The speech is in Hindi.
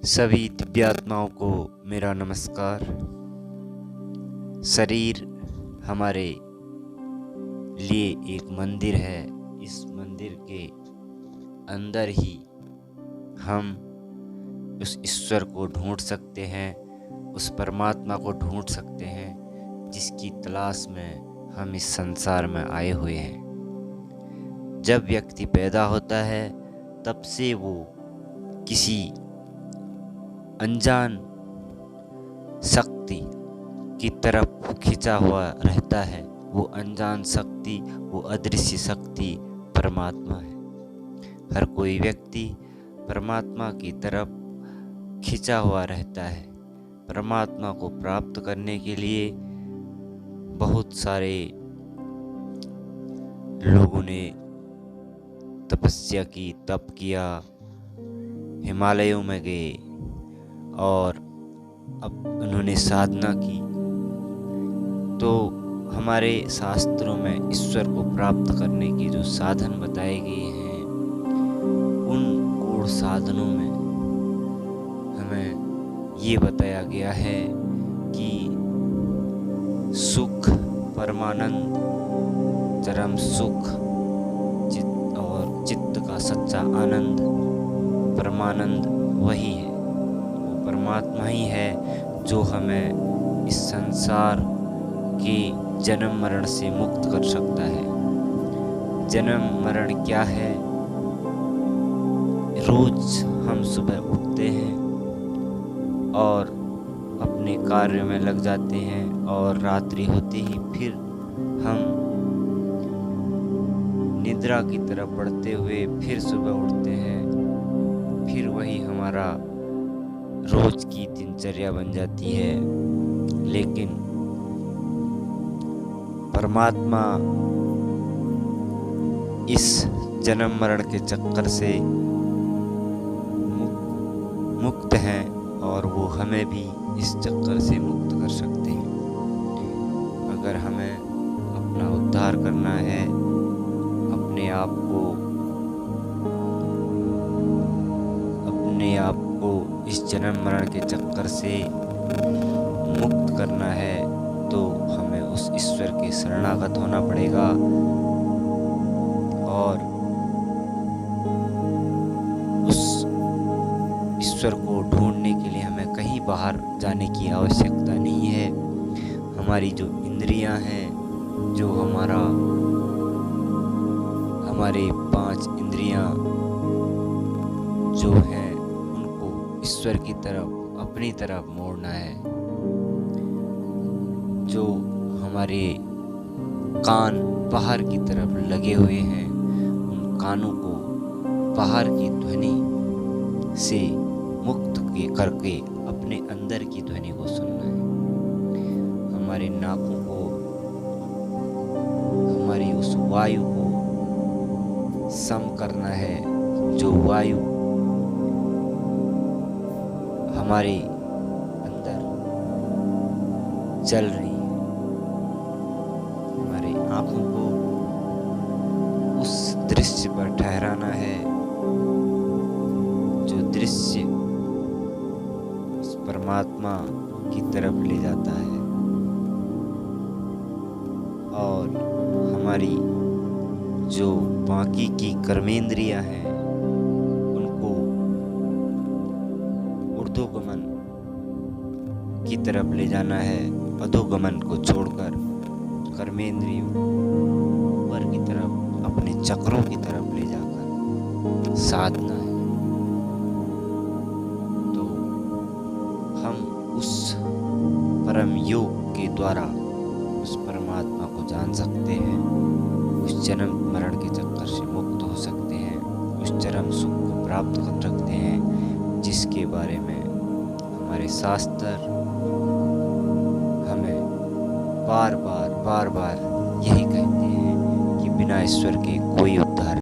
सभी दिव्यात्माओं को मेरा नमस्कार। शरीर हमारे लिए एक मंदिर है। इस मंदिर के अंदर ही हम उस ईश्वर को ढूंढ सकते हैं, उस परमात्मा को ढूंढ सकते हैं जिसकी तलाश में हम इस संसार में आए हुए हैं। जब व्यक्ति पैदा होता है तब से वो किसी अनजान शक्ति की तरफ खिंचा हुआ रहता है। वो अनजान शक्ति, वो अदृश्य शक्ति परमात्मा है। हर कोई व्यक्ति परमात्मा की तरफ खिंचा हुआ रहता है। परमात्मा को प्राप्त करने के लिए बहुत सारे लोगों ने तपस्या की, तप किया, हिमालयों में गए और अब उन्होंने साधना की। तो हमारे शास्त्रों में ईश्वर को प्राप्त करने के जो साधन बताए गए हैं, उन गूढ़ साधनों में हमें ये बताया गया है कि सुख, परमानंद, चरम सुख, चित्त का सच्चा आनंद, परमानंद वही है। वो परमात्मा ही है जो हमें इस संसार के जन्म मरण से मुक्त कर सकता है। जन्म मरण क्या है? रोज हम सुबह उठते हैं और अपने कार्य में लग जाते हैं और रात्रि होते ही फिर हम निद्रा की तरफ बढ़ते हुए फिर सुबह उठते हैं। फिर वही हमारा रोज की दिनचर्या बन जाती है। लेकिन परमात्मा इस जन्म मरण के चक्कर से मुक्त हैं और वो हमें भी इस चक्कर से मुक्त कर सकते हैं। अगर हमें अपना उद्धार करना है, अपने आप को इस जन्म मरण के चक्कर से मुक्त करना है, तो हमें उस ईश्वर के शरणागत होना पड़ेगा और उस ईश्वर को ढूंढने के लिए हमें कहीं बाहर जाने की आवश्यकता नहीं है। हमारी जो इंद्रियां हैं, जो हमारे 5 इंद्रियां जो हैं, उनको ईश्वर की तरफ, अपनी तरफ मोड़ना है। जो हमारे कान बाहर की तरफ लगे हुए हैं, उन कानों को बाहर की ध्वनि से मुक्त करके अपने अंदर की ध्वनि को सुनना है। हमारे नाकों को, हमारी उस वायु को सम करना है, जो वायु हमारे अंदर चल रही है। हमारी आंखों को उस दृश्य पर ठहराना है, जो दृश्य उस परमात्मा की तरफ ले जाता है। और हमारी जो बाकी की कर्मेंद्रियां हैं, उनको ऊर्ध्वगमन की तरफ ले जाना है। अधोगमन को छोड़कर कर्मेंद्रियों ऊपर की तरफ, अपने चक्रों की तरफ ले जाकर साधना है। तो हम उस परम योग के द्वारा उस परमात्मा को जान सकते हैं, उस जन्म मरण के चक्कर से मुक्त हो सकते हैं, उस चरम सुख को प्राप्त कर सकते हैं, जिसके बारे में हमारे शास्त्र हमें बार बार यही कहते हैं कि बिना ईश्वर के कोई उद्धार